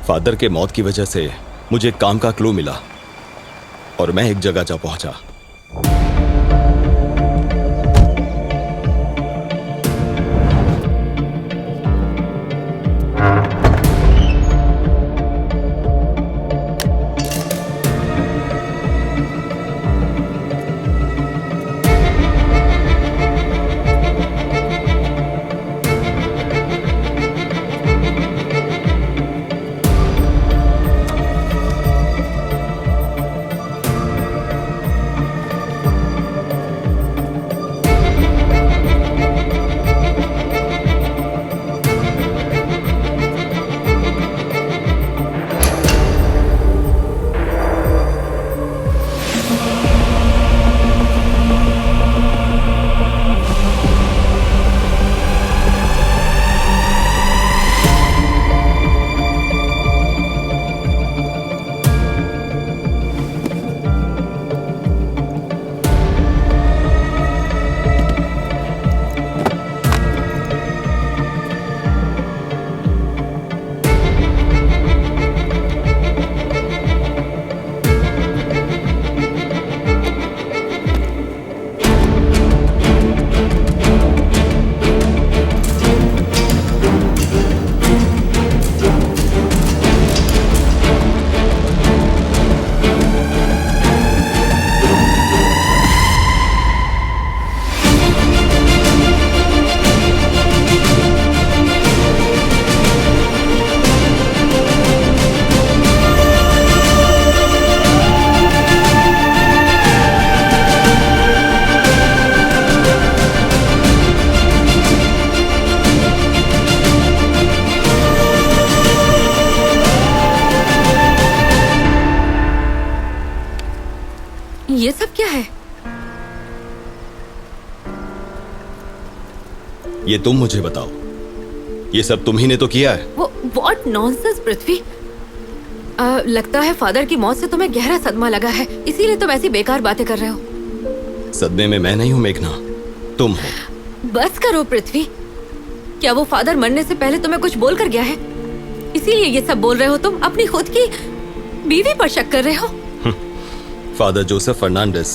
Father के मौत की वजह से मुझे एक काम का क्लू मिला और मैं एक जगह जा पहुंचा। ये सब क्या है? ये तुम मुझे बताओ, ये सब तुम ही ने तो किया है? वो व्हाट नॉनसेंस पृथ्वी। लगता है फादर की मौत से तुम्हें गहरा सदमा लगा है, इसीलिए तुम ऐसी बेकार बातें कर रहे हो। सदमे में मैं नहीं हूं मेघना, तुम हो। बस करो पृथ्वी। क्या वो फादर मरने से पहले तुम्हें कुछ बोल कर गया है, इसीलिए ये सब बोल रहे हो? तुम अपनी खुद की बीवी पर शक कर रहे हो? फादर जोसेफ फर्नांडिस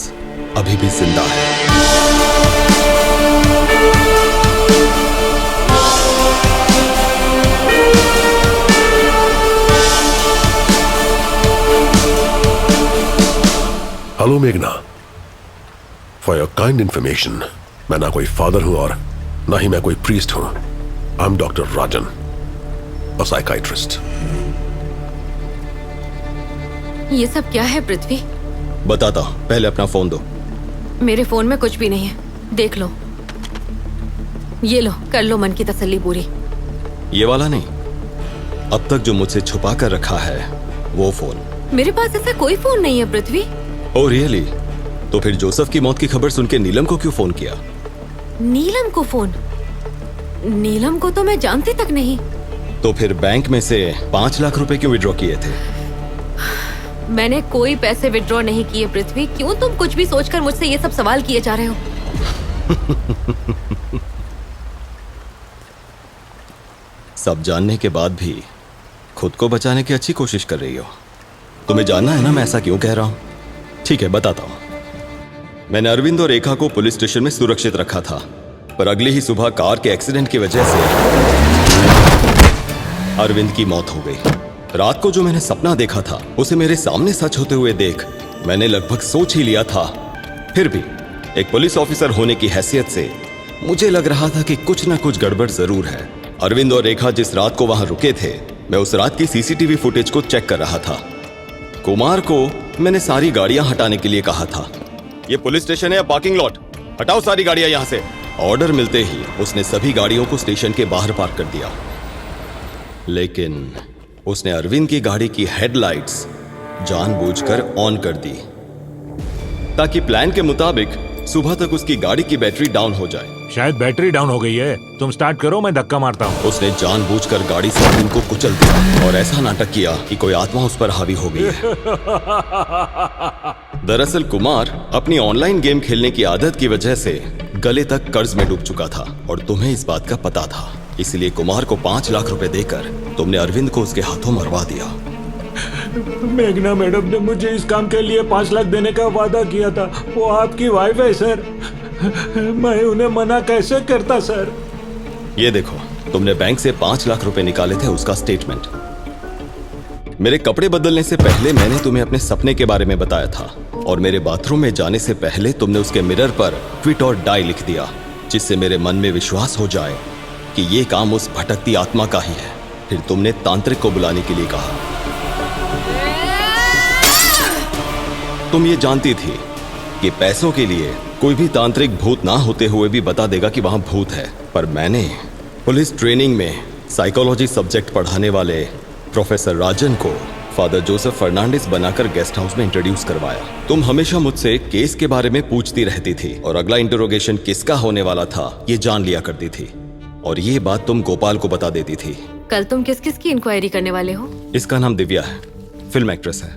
अभी भी जिंदा है। हेलो मेघना, फॉर योर काइंड इंफॉर्मेशन, मैं ना कोई फादर हूं और ना ही मैं कोई प्रीस्ट हूं। I am doctor Rajan, a psychiatrist. ये सब क्या है पृथ्वी? बताता हूं, पहले अपना फोन दो। मेरे फोन में कुछ भी नहीं है, देख लो। ये लो, कर लो मन की तसल्ली पूरी। ये वाला नहीं, अब तक जो मुझसे छुपा कर रखा है वो फोन। मेरे पास ऐसा कोई फोन नहीं है पृथ्वी। Oh really? तो फिर जोसेफ की मौत की खबर सुन के नीलम को क्यों फोन किया? नीलम को फोन? नीलम को तो मैं जानती तक नहीं। तो फिर बैंक में से 5 लाख रुपए क्यों विड्रॉ किए थे? मैंने कोई पैसे विड्रॉ नहीं किए पृथ्वी। क्यों तुम कुछ भी सोचकर मुझसे ये सब सवाल किए जा रहे हो? सब जानने के बाद भी खुद को बचाने की अच्छी कोशिश कर रही हो। तुम्हें जानना है ना मैं ऐसा क्यों कह रहा हूं? ठीक है, बताता हूं। मैंने अरविंद और रेखा को पुलिस स्टेशन में सुरक्षित रखा था, पर अगली ही सुबह कार के एक्सीडेंट की वजह से अरविंद की मौत हो गई। रात को जो मैंने सपना देखा था उसे मेरे सामने सच होते हुए देख मैंने लगभग सोच ही लिया था। फिर भी एक पुलिस ऑफिसर होने की हैसियत से मुझे लग रहा था कि कुछ ना कुछ गड़बड़ जरूर है। अरविंद और रेखा जिस रात को वहां रुके थे, मैं उस रात की सीसीटीवी फुटेज को चेक कर रहा था। कुमार को मैंने सारी गाड़ियां हटाने के लिए कहा था। ये पुलिस स्टेशन है या पार्किंग लॉट? हटाओ सारी गाड़ियां यहां से। ऑर्डर मिलते ही उसने सभी गाड़ियों को स्टेशन के बाहर पार्क कर दिया, लेकिन उसने अरविंद की गाड़ी की हेडलाइट्स जानबूझकर ऑन कर दी ताकि प्लान के मुताबिक सुबह तक उसकी गाड़ी की बैटरी डाउन हो जाए। शायद बैटरी डाउन हो गई है, तुम स्टार्ट करो, मैं धक्का मारता हूँ। उसने जानबूझकर गाड़ी से अरविंद को कुचल दिया और ऐसा नाटक किया कि कोई आत्मा उस पर हावी हो गई है। दरअसल कुमार अपनी ऑनलाइन गेम खेलने की आदत की वजह से गले तक कर्ज में डूब चुका था और तुम्हें इस बात का पता था। इसलिए कुमार को 5 लाख रुपए देकर तुमने अरविंद को उसके हाथों मरवा दिया। मेघना मैडम ने मुझे इस काम के लिए 5 लाख देने का वादा किया था। वो आपकी वाइफ है सर, मैं उन्हें मना कैसे करता सर। ये देखो, तुमने बैंक से 5 लाख रुपए निकाले थे, उसका स्टेटमेंट। मेरे कपड़े बदलने से पहले मैंने तुम्हें अपने सपने के बारे में बताया था, और मेरे बाथरूम में जाने से पहले तुमने उसके मिरर पर क्विट और डाई लिख दिया, जिससे मेरे मन में विश्वास हो जाए कि ये काम उस भटकती आत्मा का ही है। फिर तुमने तांत्रिक को बुलाने के लिए कहा। तुम ये जानती थी कि पैसों के लिए कोई भी तांत्रिक भूत ना होते हुए भी बता देगा कि वहां भूत है। पर मैंने पुलिस ट्रेनिंग में साइकोलॉजी सब्जेक्ट पढ़ाने वाले प्रोफेसर राजन को फादर जोसेफ फर्नांडिस बनाकर गेस्ट हाउस में इंट्रोड्यूस करवाया। तुम हमेशा मुझसे केस के बारे में पूछती रहती थी और अगला इंटरोगेशन किसका होने वाला था ये जान लिया करती थी, और ये बात तुम गोपाल को बता देती थी। कल तुम किस किस की इंक्वायरी करने वाले हो? इसका नाम दिव्या है, फिल्म एक्ट्रेस है।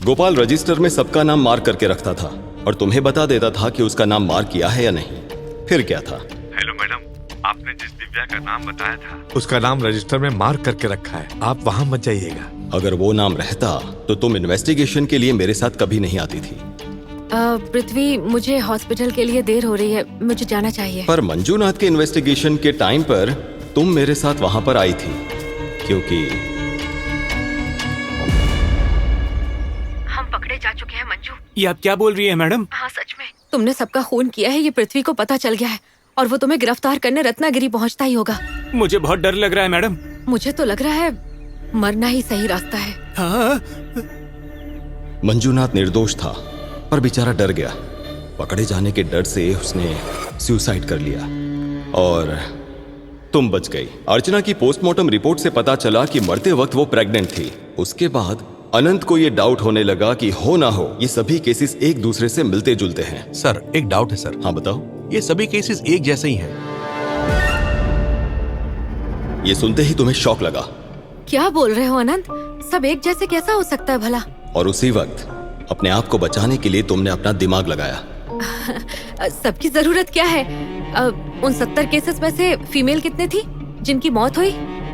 गोपाल रजिस्टर में सबका नाम मार्क करके रखता था और तुम्हें बता देता था कि उसका नाम मार्क किया है या नहीं। फिर क्या था? हेलो मैडम, आपने जिस दिव्या का नाम बताया था उसका नाम रजिस्टर में मार्क करके रखा है, आप वहाँ मत जाइएगा। अगर वो नाम रहता तो तुम इन्वेस्टिगेशन के लिए मेरे साथ कभी नहीं आती थी। पृथ्वी, मुझे हॉस्पिटल के लिए देर हो रही है, मुझे जाना चाहिए। पर मंजूनाथ के इन्वेस्टिगेशन के टाइम पर तुम मेरे साथ वहां पर आई थी, क्योंकि हम पकड़े जा चुके हैं मंजू। ये आप क्या बोल रही है मैडम? हाँ सच में, तुमने सबका खून किया है, ये पृथ्वी को पता चल गया है, और वो तुम्हें गिरफ्तार करने रत्नागिरी पहुंचता ही होगा। मुझे बहुत डर लग रहा है मैडम। मुझे तो लग रहा है मरना ही सही रास्ता है। हाँ? मंजूनाथ निर्दोष था, पर बेचारा डर गया। पकड़े जाने के डर से उसने सुसाइड कर लिया, और तुम बच गई। अर्चना की पोस्टमार्टम रिपोर्ट से पता चला कि मरते वक्त वो प्रेग्नेंट थी। उसके बाद अनंत को ये डाउट होने लगा कि हो ना हो ये सभी केसेस एक दूसरे से मिलते जुलते हैं। सर, एक डाउट है सर। हाँ बताओ। ये सभी केसेस एक जैसे ही हैं। ये सुनते ही तुम्हें शॉक लगा। क्या बोल रहे हो अनंत? सब एक जैसे कैसा हो सकता है भला? और उसी वक्त अपने आप को बचाने के लिए तुमने अपना दिमाग लगाया। सबकी जरूरत क्या है? उन 70 केसेस में से फीमेल कितने थी जिनकी मौत हुई?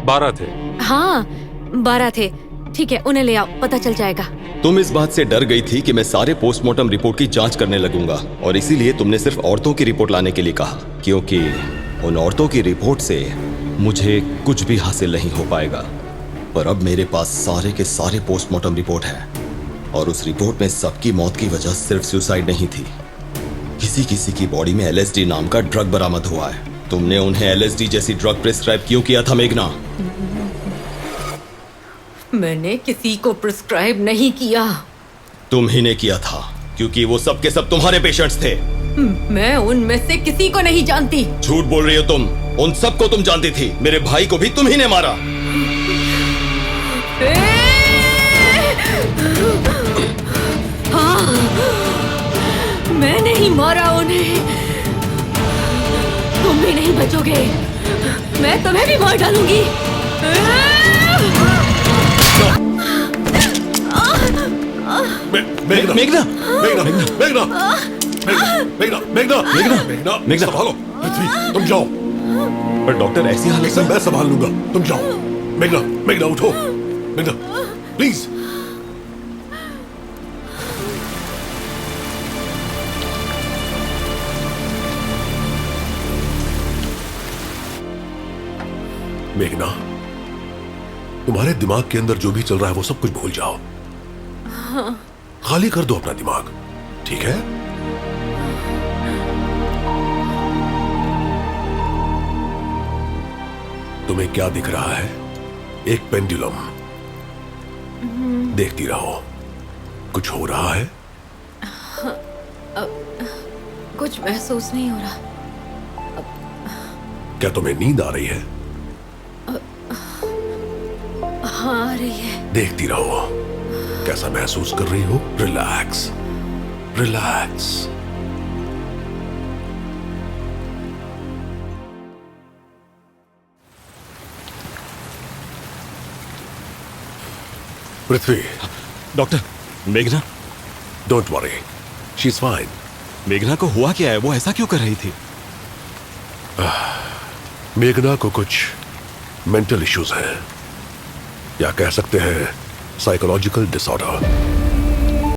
12 थे। हाँ 12 थे। ठीक है, उन्हें ले आओ, पता चल जाएगा। तुम इस बात से डर गई थी कि मैं सारे पोस्टमार्टम रिपोर्ट की जांच करने लगूंगा, और इसीलिए तुमने सिर्फ औरतों की रिपोर्ट लाने के लिए कहा, क्योंकि उन औरतों की रिपोर्ट से मुझे कुछ भी हासिल नहीं हो पाएगा। पर अब मेरे पास सारे के सारे पोस्टमार्टम रिपोर्ट है, और उस रिपोर्ट में सबकी मौत की वजह सिर्फ सुसाइड नहीं थी। किसी किसी की बॉडी में LSD नाम का ड्रग बरामद हुआ है। तुमने उन्हें LSD जैसी ड्रग प्रिस्क्राइब क्यों किया था मेघना? मैंने किसी को प्रिस्क्राइब नहीं किया। तुम ही ने किया था, क्योंकि वो सब के सब तुम्हारे पेशेंट्स थे। मैं उनमें से किसी को नहीं जानती। झूठ बोल रही हो तुम। उन सबको तुम जानती थी। मेरे भाई को भी तुम ही ने मारा। हाँ, मैं नहीं मारा उन्हें। तुम भी नहीं बचोगे, मैं तुम्हें भी मार डालूंगी। मेघना मेघना मेघना मेघना मेघना मेघना मेघना मेघना मेघना संभालो। पृथ्वी, तुम जाओ। पर डॉक्टर, ऐसी हालत इसे मैं संभाल लूंगा, तुम जाओ। मेघना मेघना उठो। मेघना प्लीज। मेघना, तुम्हारे दिमाग के अंदर जो भी चल रहा है वो सब कुछ भूल जाओ। खाली कर दो अपना दिमाग, ठीक है? तुम्हें क्या दिख रहा है? एक पेंडुलम। देखती रहो। कुछ हो रहा है? कुछ महसूस नहीं हो रहा। क्या तुम्हें नींद आ रही है? हाँ आ रही है। देखती रहो। कैसा महसूस कर रही हो? Relax, relax. पृथ्वी। डॉक्टर, मेघना। Don't worry, she is fine. मेघना को हुआ क्या है? वो ऐसा क्यों कर रही थी? मेघना को कुछ मेंटल इश्यूज हैं, या कह सकते हैं साइकोलॉजिकल डिसऑर्डर।